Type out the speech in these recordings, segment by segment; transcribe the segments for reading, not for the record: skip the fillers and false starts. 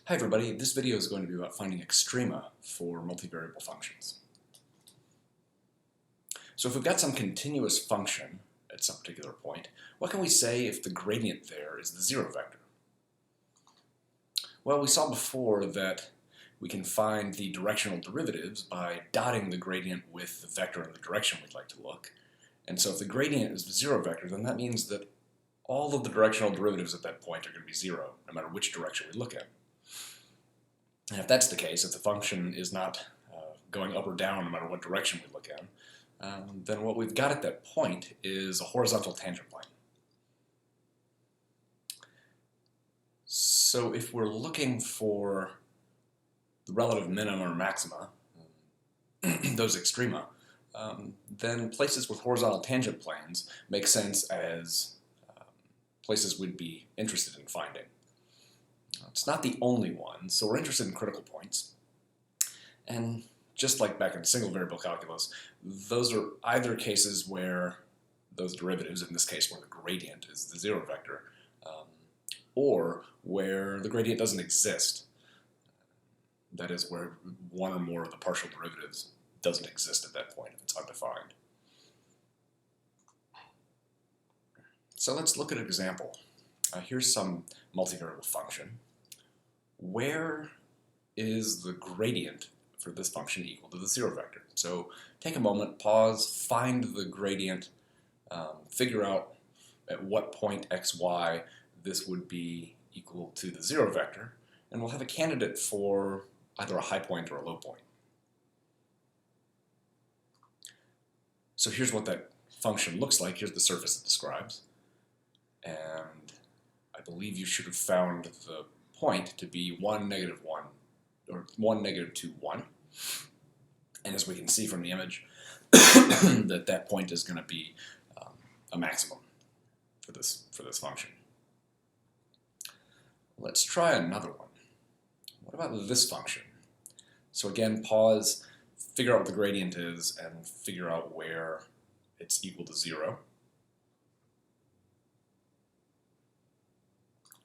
Hi everybody, this video is going to be about finding extrema for multivariable functions. So if we've got some continuous function at some particular point, what can we say if the gradient there is the zero vector? Well, we saw before that we can find the directional derivatives by dotting the gradient with the vector in the direction we'd like to look. And so if the gradient is the zero vector, then that means that all of the directional derivatives at that point are going to be zero, no matter which direction we look at. And if that's the case, if the function is not going up or down no matter what direction we look at, then what we've got at that point is a horizontal tangent plane. So if we're looking for the relative minima or maxima, those extrema, then places with horizontal tangent planes make sense as places we'd be interested in finding. It's not the only one, so we're interested in critical points. And just like back in single variable calculus, those are either cases where those derivatives, in this case where the gradient is the zero vector, or where the gradient doesn't exist. That is, where one or more of the partial derivatives doesn't exist at that point, it's undefined. So let's look at an example. Here's some multivariable function. Where is the gradient for this function equal to the zero vector? So take a moment, pause, find the gradient, figure out at what point xy this would be equal to the zero vector, and we'll have a candidate for either a high point or a low point. So here's what that function looks like. Here's the surface it describes. And I believe you should have found the point to be 1, negative 1, or 1, negative 2, 1. And as we can see from the image, that point is going to be a maximum for this function. Let's try another one. What about this function? So again, pause, figure out what the gradient is, and figure out where it's equal to 0.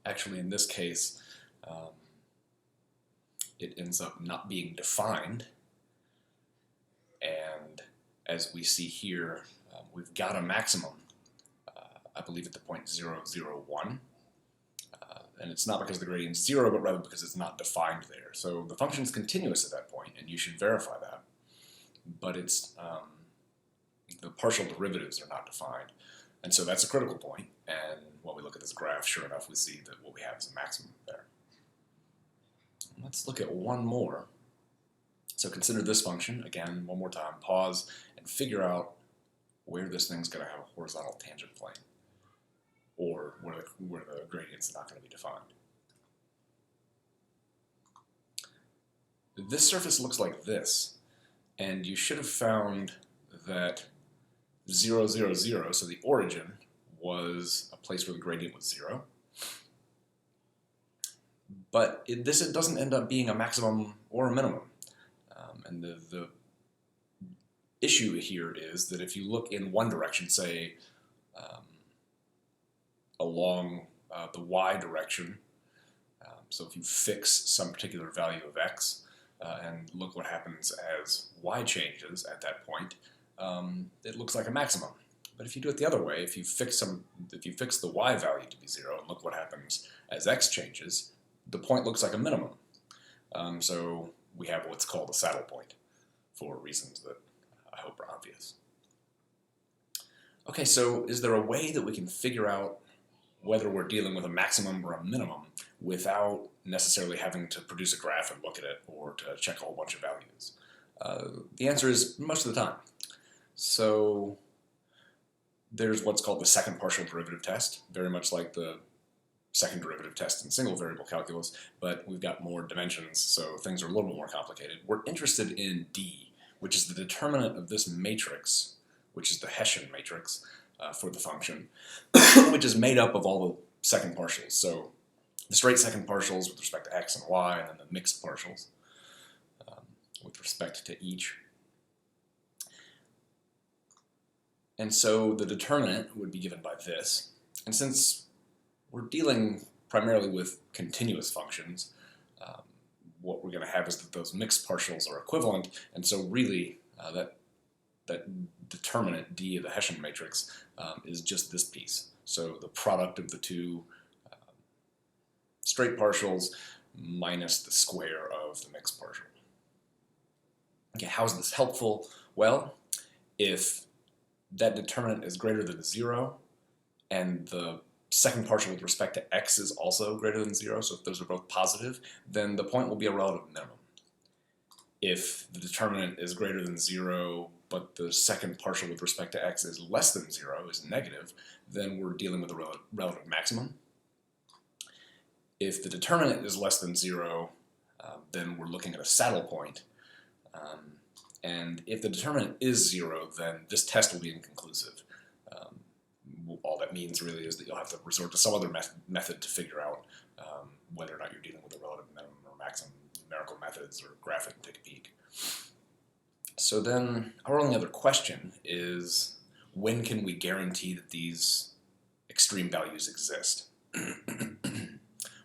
Actually, in this case, it ends up not being defined. And as we see here, we've got a maximum, I believe at the point 0, 0, 1. And it's not because the gradient is 0, but rather because it's not defined there. So the function is continuous at that point, and you should verify that. But it's the partial derivatives are not defined. And so that's a critical point, and when we look at this graph, sure enough, we see that what we have is a maximum there. Let's look at one more. So consider this function, again, one more time, pause, and figure out where this thing's going to have a horizontal tangent plane, or where the gradient's not going to be defined. This surface looks like this, and you should have found that 0, 0, 0, so the origin was a place where the gradient was 0. But it doesn't end up being a maximum or a minimum. And the issue here is that if you look in one direction, say along the y direction, so if you fix some particular value of x and look what happens as y changes at that point, it looks like a maximum. But if you do it the other way, if you fix the y value to be 0 and look what happens as x changes, the point looks like a minimum. So we have what's called a saddle point for reasons that I hope are obvious. Okay, so is there a way that we can figure out whether we're dealing with a maximum or a minimum without necessarily having to produce a graph and look at it or to check a whole bunch of values? The answer is most of the time. So there's what's called the second partial derivative test, very much like the second derivative test in single variable calculus, but we've got more dimensions, so things are a little bit more complicated. We're interested in D, which is the determinant of this matrix, which is the Hessian matrix for the function, which is made up of all the second partials. So the straight second partials with respect to x and y, and then the mixed partials with respect to each. And so the determinant would be given by this. And since we're dealing primarily with continuous functions, what we're going to have is that those mixed partials are equivalent, and so really that determinant D of the Hessian matrix is just this piece. So the product of the two straight partials minus the square of the mixed partial. Okay, how is this helpful? Well, if that determinant is greater than 0, and the second partial with respect to x is also greater than 0, so if those are both positive, then the point will be a relative minimum. If the determinant is greater than 0, but the second partial with respect to x is less than 0, is negative, then we're dealing with a relative maximum. If the determinant is less than 0, then we're looking at a saddle point. And if the determinant is 0, then this test will be inconclusive. All that means really is that you'll have to resort to some other method to figure out whether or not you're dealing with a relative minimum or maximum, numerical methods, or graph it and take a peek. So then our only other question is, when can we guarantee that these extreme values exist?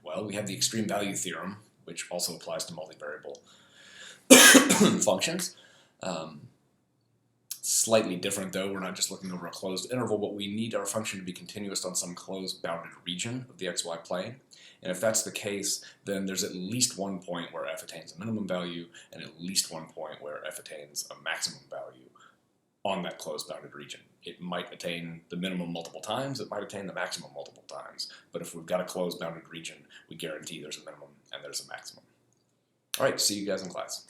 Well, we have the extreme value theorem, which also applies to multivariable functions. Slightly different though, we're not just looking over a closed interval, but we need our function to be continuous on some closed bounded region of the xy plane. And if that's the case, then there's at least one point where f attains a minimum value, and at least one point where f attains a maximum value on that closed bounded region. It might attain the minimum multiple times, it might attain the maximum multiple times, but if we've got a closed bounded region, we guarantee there's a minimum and there's a maximum. All right, see you guys in class.